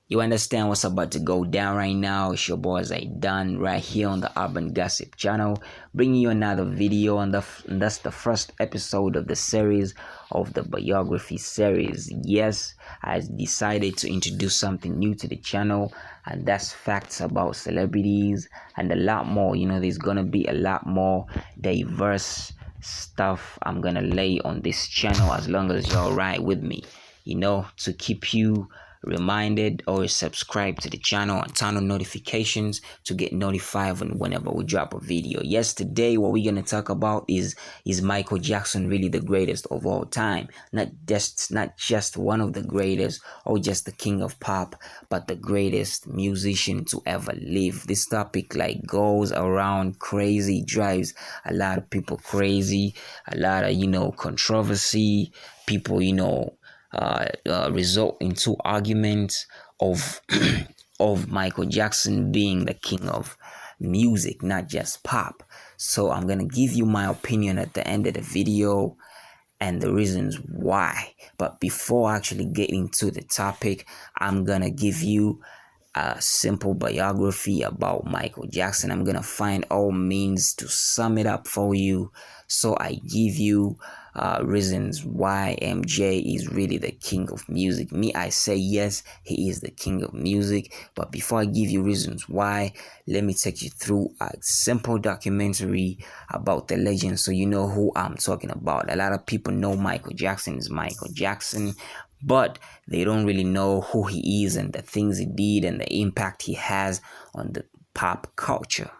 You understand what's about to go down right now? It's your boy Zaidan right here on the Urban Gossip channel, bringing you another video, and that's the first episode of the series of the biography series. Yes, I decided to introduce something new to the channel, and that's facts about celebrities and a lot more. There's gonna be a lot more diverse stuff I'm gonna lay on this channel as long as you're right with me, to keep you reminded or subscribe to the channel and turn on notifications to get notified whenever we drop a video. Yes, today what we're going to talk about is Michael Jackson really the greatest of all time? Not just one of the greatest or just the king of pop, but the greatest musician to ever live. This topic goes around crazy, drives a lot of people crazy, a lot of controversy. People result into arguments of of Michael Jackson being the king of music, not just pop. So I'm gonna give you my opinion at the end of the video and the reasons why. But before actually getting to the topic, I'm gonna give you a simple biography about Michael Jackson. I'm gonna find all means to sum it up for you. So I give you reasons why MJ is really the king of music. Me, I say yes, he is the king of music. But before I give you reasons why, let me take you through a simple documentary about the legend so you know who I'm talking about. A lot of people know Michael Jackson is Michael Jackson, but they don't really know who he is and the things he did and the impact he has on the pop culture.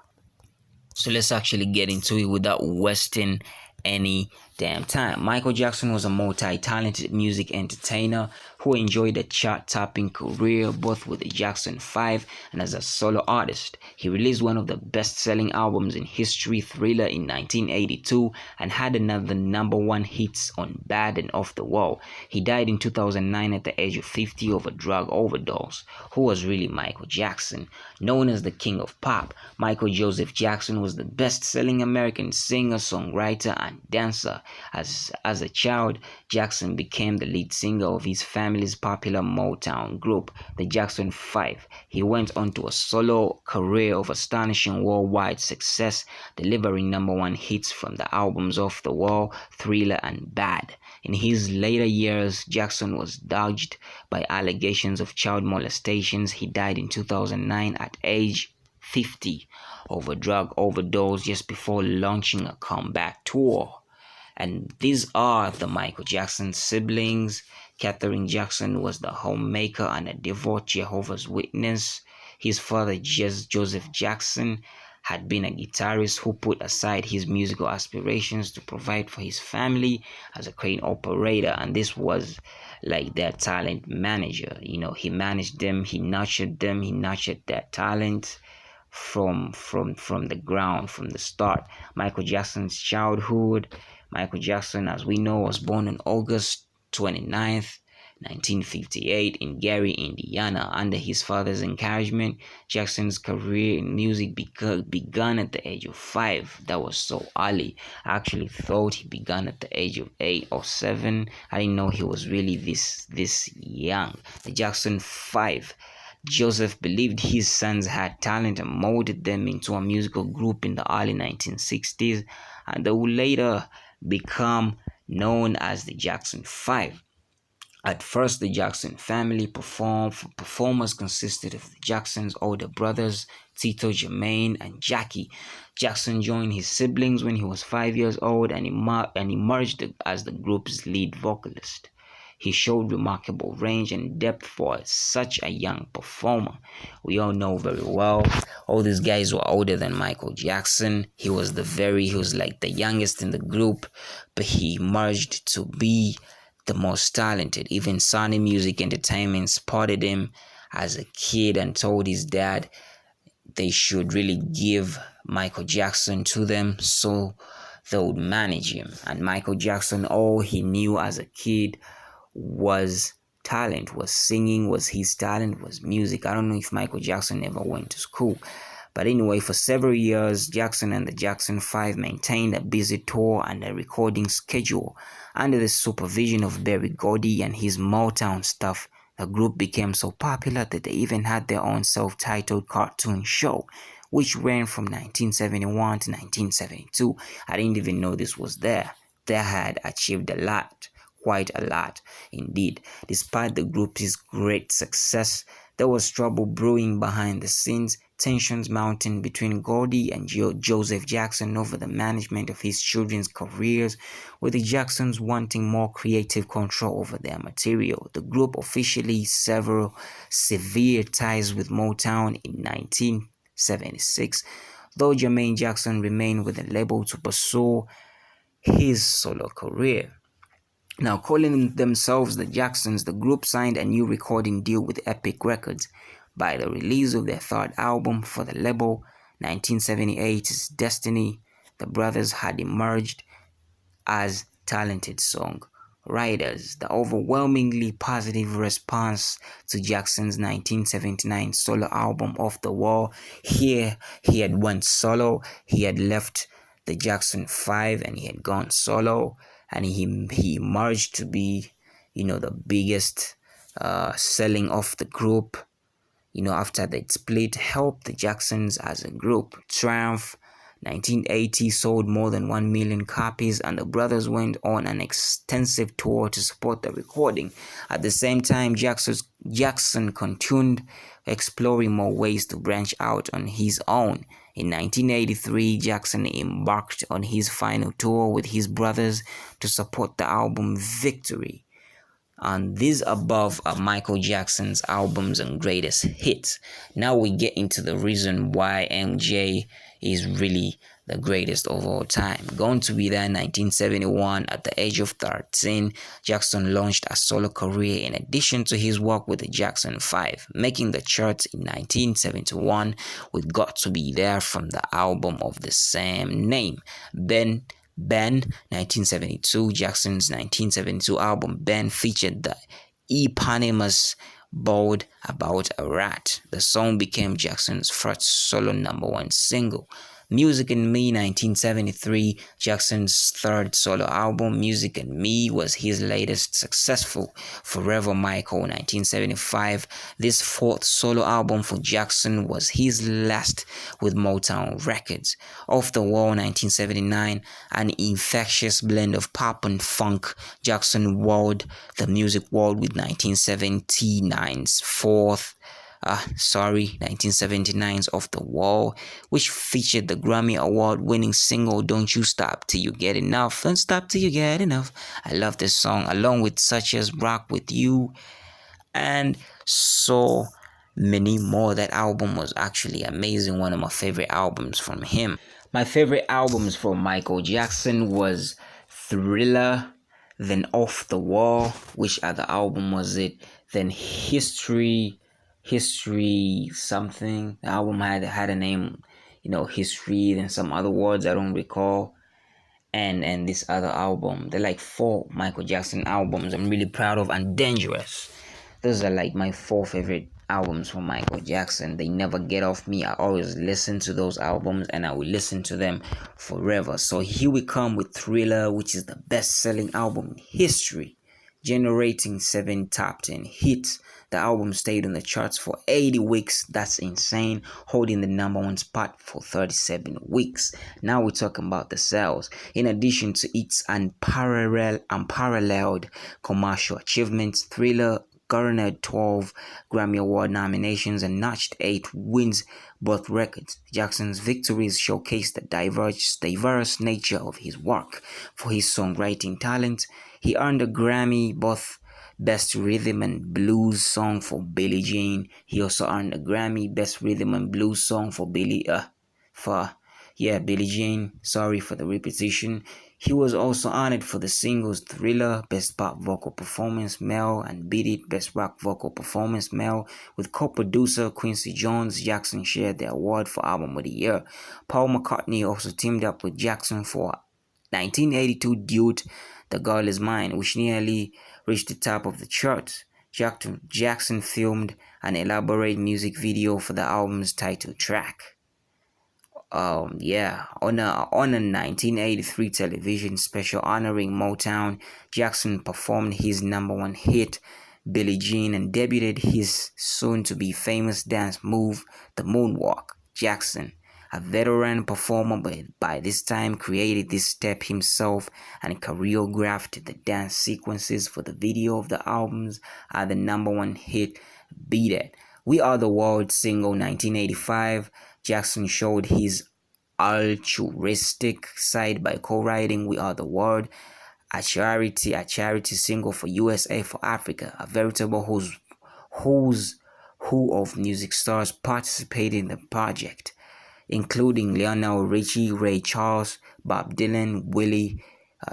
So let's actually get into it without wasting any damn time. Michael Jackson was a multi-talented music entertainer who enjoyed a chart-topping career both with the Jackson 5 and as a solo artist. He released one of the best-selling albums in history, Thriller, in 1982 and had another #1 hits on Bad and Off the Wall. He died in 2009 at the age of 50 of a drug overdose. Who was really Michael Jackson? Known as the King of Pop, Michael Joseph Jackson was the best-selling American singer, songwriter, and dancer. As a child, Jackson became the lead singer of his family's popular Motown group, the Jackson 5. He went on to a solo career of astonishing worldwide success, delivering #1 hits from the albums Off the Wall, Thriller, and Bad. In his later years, Jackson was dogged by allegations of child molestations. He died in 2009 at age 50 of a drug overdose just before launching a comeback tour. And these are the Michael Jackson siblings. Katherine Jackson was the homemaker and a devout Jehovah's Witness. His father, Joseph Jackson, had been a guitarist who put aside his musical aspirations to provide for his family as a crane operator, and this was like their talent manager. He managed them, he nurtured them, he nurtured their talent from the ground, from the start. Michael Jackson's childhood. Michael Jackson, as we know, was born on August 29th, 1958 in Gary, Indiana. Under his father's encouragement, Jackson's career in music began at the age of 5. That was so early. I actually thought he began at the age of 8 or 7. I didn't know he was really this young. The Jackson 5. Joseph believed his sons had talent and molded them into a musical group in the early 1960s, and they would later become known as the Jackson 5. At first, the Jackson family performers consisted of the Jackson's older brothers, Tito, Jermaine, and Jackie. Jackson joined his siblings when he was 5 years old and emerged as the group's lead vocalist. He showed remarkable range and depth for such a young performer. We all know very well, all these guys were older than Michael Jackson. He was like the youngest in the group, but he emerged to be the most talented. Even Sony Music Entertainment spotted him as a kid and told his dad they should really give Michael Jackson to them so they would manage him. And Michael Jackson, all he knew as a kid was talent, was singing, was his talent, was music. I don't know if Michael Jackson ever went to school. But anyway, for several years, Jackson and the Jackson 5 maintained a busy tour and a recording schedule under the supervision of Berry Gordy and his Motown staff The group became so popular that they even had their own self-titled cartoon show, which ran from 1971 to 1972. I didn't even know this was there. They had achieved a lot, quite a lot indeed. Despite the group's great success, there was trouble brewing behind the scenes, tensions mounting between Gordy and Joseph Jackson over the management of his children's careers, with the Jacksons wanting more creative control over their material. The group officially severed severe ties with Motown in 1976, though Jermaine Jackson remained with the label to pursue his solo career. Now, calling themselves the Jacksons, the group signed a new recording deal with Epic Records. By the release of their third album for the label, 1978's Destiny, the brothers had emerged as talented songwriters. The overwhelmingly positive response to Jackson's 1979 solo album Off the Wall. Here he had went solo. He had left the Jackson 5 and he had gone solo, and he emerged to be, the biggest selling of the group. After the split, helped the Jacksons as a group. Triumph 1980 sold more than 1 million copies, and the brothers went on an extensive tour to support the recording. At the same time, Jackson continued exploring more ways to branch out on his own. In 1983, Jackson embarked on his final tour with his brothers to support the album Victory. And these above are Michael Jackson's albums and greatest hits. Now we get into the reason why MJ is really the greatest of all time. Going to be there in 1971 at the age of 13, Jackson launched a solo career in addition to his work with the Jackson 5, making the charts in 1971 with Got to Be There from the album of the same name. Ben, 1972, Jackson's 1972 album Ben featured the eponymous Bold About a Rat. The song became Jackson's first solo #1 single. Music and Me 1973, Jackson's third solo album. Music and Me was his latest successful. Forever Michael 1975, this fourth solo album for Jackson was his last with Motown Records. Off the Wall 1979, an infectious blend of pop and funk. Jackson wowed the music world with 1979's 1979's Off the Wall, which featured the Grammy Award-winning single Don't You Stop Till You Get Enough. Don't Stop Till You Get Enough. I love this song, along with such as Rock With You and so many more. That album was actually amazing, one of my favorite albums from him. My favorite albums from Michael Jackson was Thriller, then Off the Wall, which other album was it? Then History something. The album had a name, History, then some other words I don't recall. And this other album. They're like 4 Michael Jackson albums I'm really proud of, and Dangerous. Those are like my 4 favorite albums from Michael Jackson. They never get off me. I always listen to those albums and I will listen to them forever. So here we come with Thriller, which is the best-selling album in history, generating 7 top 10 hits. The album stayed on the charts for 80 weeks. That's insane. Holding the #1 spot for 37 weeks. Now we're talking about the sales. In addition to its unparalleled commercial achievements, Thriller garnered 12 Grammy Award nominations and notched 8 wins, both records. Jackson's victories showcased the diverse nature of his work. For his songwriting talent, he earned a Grammy, both Best Rhythm and Blues Song for Billie Jean. He also earned a Grammy Best Rhythm and Blues Song for Billie Jean. Sorry for the repetition. He was also honored for the singles Thriller, Best Pop Vocal Performance Male, and Beat It, Best Rock Vocal Performance Male. With co-producer Quincy Jones, Jackson shared the award for Album of the Year. Paul McCartney also teamed up with Jackson for 1982 duet The Girl Is Mine, which nearly reached the top of the charts. Jackson filmed an elaborate music video for the album's title track. On a 1983 television special honoring Motown, Jackson performed his #1 hit, Billie Jean, and debuted his soon-to-be famous dance move, the moonwalk. Jackson, a veteran performer by this time, created this step himself and choreographed the dance sequences for the video of the albums the number one hit, Beat It. We Are the World single 1985. Jackson showed his altruistic side by co-writing We Are the World, a charity single for USA for Africa, a veritable who's who of music stars participated in the project, including Lionel Richie, Ray Charles, Bob Dylan, Willie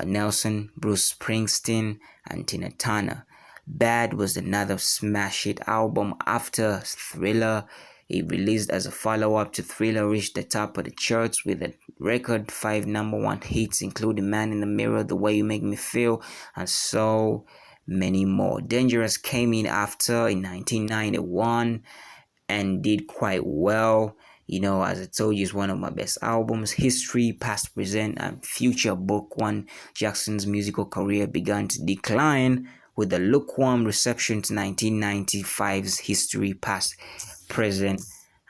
Nelson, Bruce Springsteen, and Tina Turner. Bad was another smash hit album after Thriller. It released as a follow-up to Thriller, reached the top of the charts with a record 5 number one hits, including Man in the Mirror, The Way You Make Me Feel, and so many more. Dangerous came in after in 1991 and did quite well. You know, as I told you, it's one of my best albums. History, past, present, and future. Book 1. Jackson's musical career began to decline with a lukewarm reception to 1995's History, Past, Present,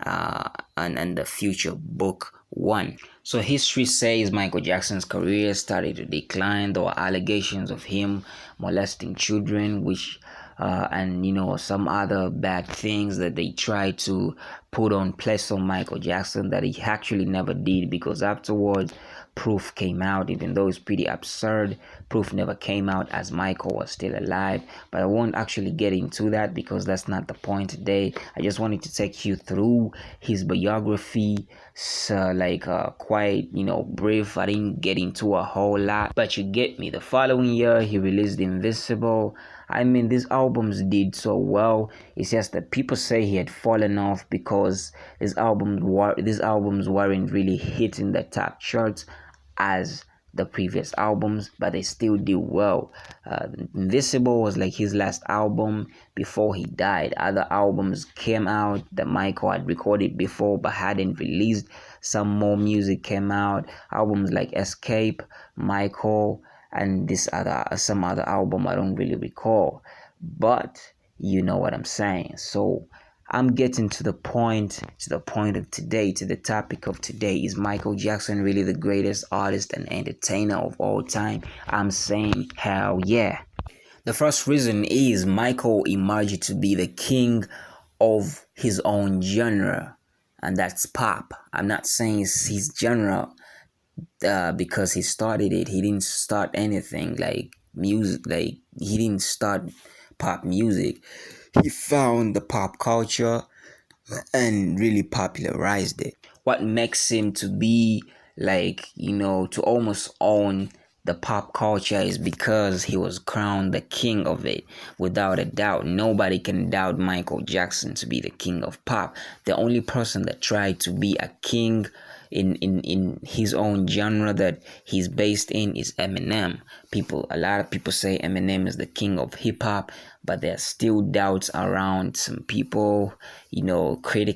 and the Future, Book 1. So history says Michael Jackson's career started to decline. There were allegations of him molesting children, which and some other bad things that they tried to put on place on Michael Jackson that he actually never did, because afterwards proof came out. Even though it's pretty absurd, proof never came out as Michael was still alive. But I won't actually get into that because that's not the point today. I just wanted to take you through his biography, quite brief. I didn't get into a whole lot, but you get me. The following year he released Invisible. I mean, these albums did so well. It's just that people say he had fallen off because these albums weren't really hitting the top charts as the previous albums, but they still did well. Invisible was like his last album before he died. Other albums came out that Michael had recorded before but hadn't released. Some more music came out. Albums like Escape, Michael, and some other album I don't really recall, but you know what I'm saying. So I'm getting to the point of today, to the topic of today. Is Michael Jackson really the greatest artist and entertainer of all time? I'm saying hell yeah. The first reason is Michael emerged to be the king of his own genre, and that's pop. I'm not saying it's his genre because he started it. He didn't start anything like music. Like, he didn't start pop music. He found the pop culture and really popularized it. What makes him to be to almost own the pop culture is because he was crowned the king of it. Without a doubt, nobody can doubt Michael Jackson to be the king of pop. The only person that tried to be a king in his own genre that he's based in is Eminem. A lot of people say Eminem is the king of hip hop, but there's still doubts around some people.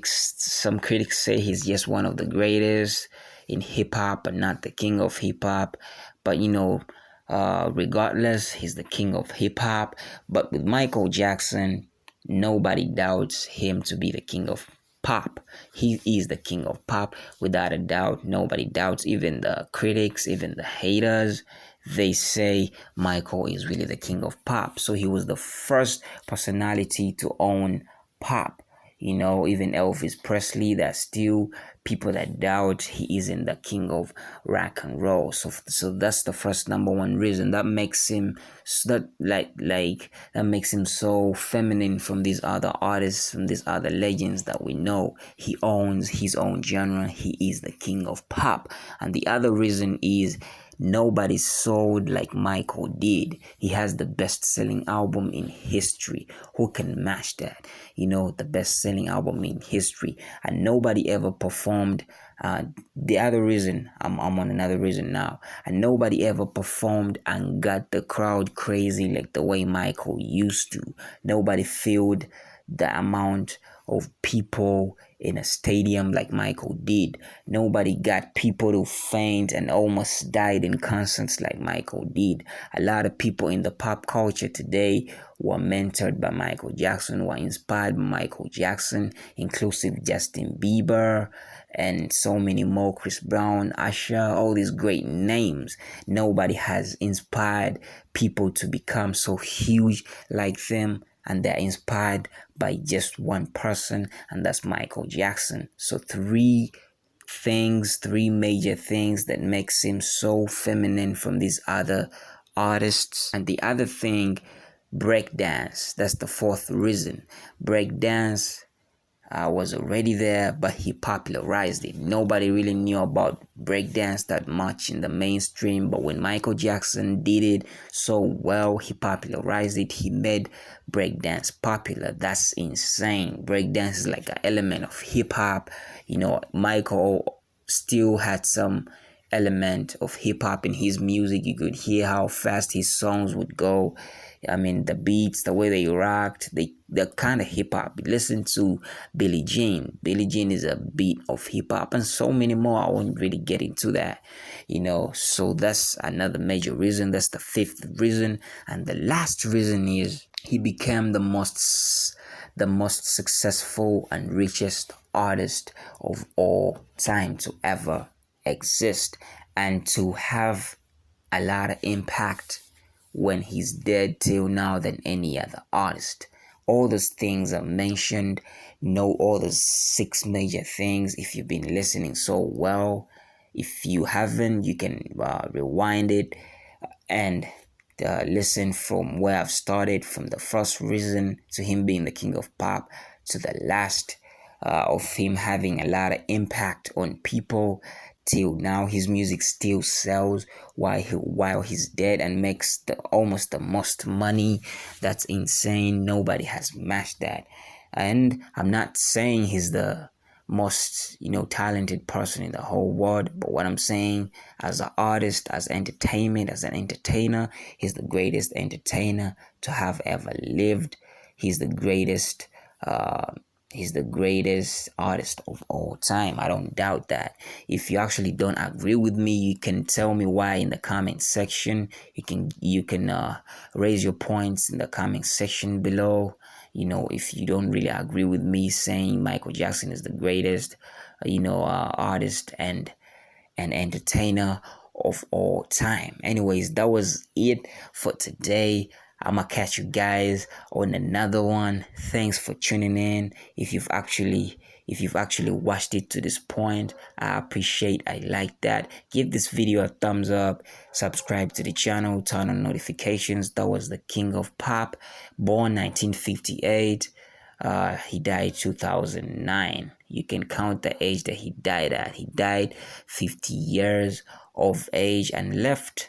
Some critics say he's just one of the greatest in hip hop, but not the king of hip hop. But regardless, he's the king of hip hop. But with Michael Jackson, nobody doubts him to be the king of pop. He is the king of pop without a doubt. Nobody doubts. Even the critics, even the haters, they say Michael is really the king of pop. So he was the first personality to own pop. Even Elvis Presley, there's still people that doubt he isn't the king of rock and roll. So that's the first number one reason that makes him that makes him so feminine from these other artists, from these other legends that we know. He owns his own genre. He is the king of pop. And the other reason is nobody sold like Michael did. He has the best-selling album in history. Who can match that? The best-selling album in history. And nobody ever performed. The other reason, I'm on another reason now. And nobody ever performed and got the crowd crazy like the way Michael used to. Nobody filled the amount of people in a stadium like Michael did. Nobody got people to faint and almost died in concerts like Michael did. A lot of people in the pop culture today were mentored by Michael Jackson, were inspired by Michael Jackson, inclusive Justin Bieber and so many more, Chris Brown, Usher, all these great names. Nobody has inspired people to become so huge like them, and they're inspired by just one person, and that's Michael Jackson. So three major things that makes him so feminine from these other artists. And the other thing, breakdance. That's the fourth reason. Breakdance was already there, but he popularized it. Nobody really knew about breakdance that much in the mainstream, but when Michael Jackson did it so well, he popularized it. He made breakdance popular. That's insane. Breakdance is like an element of hip hop. Michael still had some element of hip hop in his music. You could hear how fast his songs would go. I mean, the beats, the way they rocked, they're kind of hip hop. Listen to Billie Jean. Billie Jean is a beat of hip hop, and so many more. I won't really get into that, So that's another major reason. That's the fifth reason, and the last reason is he became the most successful and richest artist of all time to ever exist, and to have a lot of impact when he's dead till now than any other artist. All those things are mentioned. Know all those six major things if you've been listening so well. If you haven't, you can rewind it and listen from where I've started, from the first reason to him being the king of pop to the last, of him having a lot of impact on people. Till now, his music still sells while he's dead and makes almost the most money. That's insane. Nobody has matched that. And I'm not saying he's the most talented person in the whole world, but what I'm saying, as an artist, as entertainment, as an entertainer, he's the greatest entertainer to have ever lived. He's the greatest artist of all time. I don't doubt that. If you actually don't agree with me, you can tell me why in the comment section. You can raise your points in the comment section below. If you don't really agree with me saying Michael Jackson is the greatest, artist and entertainer of all time. Anyways, that was it for today. I'm gonna catch you guys on another one. Thanks for tuning in. If you've actually watched it to this point, I like that. Give this video a thumbs up, subscribe to the channel, turn on notifications. That was the king of pop, born 1958. He died 2009. You can count the age that he died at. He died 50 years of age and left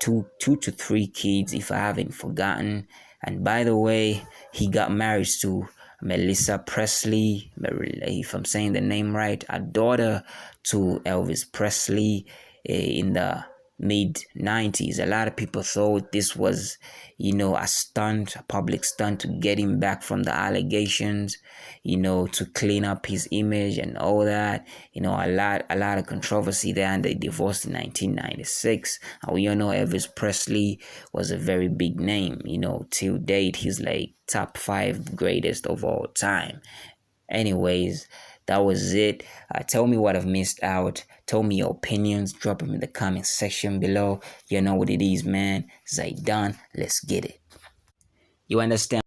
two to three kids, if I haven't forgotten. And by the way, he got married to Melissa Presley, if I'm saying the name right, a daughter to Elvis Presley, in the mid-90s. A lot of people thought this was, a stunt, a public stunt to get him back from the allegations, to clean up his image and all that. A lot of controversy there, and they divorced in 1996. And we all know Elvis Presley was a very big name. Till date, he's like top 5 greatest of all time. Anyways, that was it. Tell me what I've missed out. Tell me your opinions. Drop them in the comment section below. You know what it is, man. Zaidan, let's get it. You understand?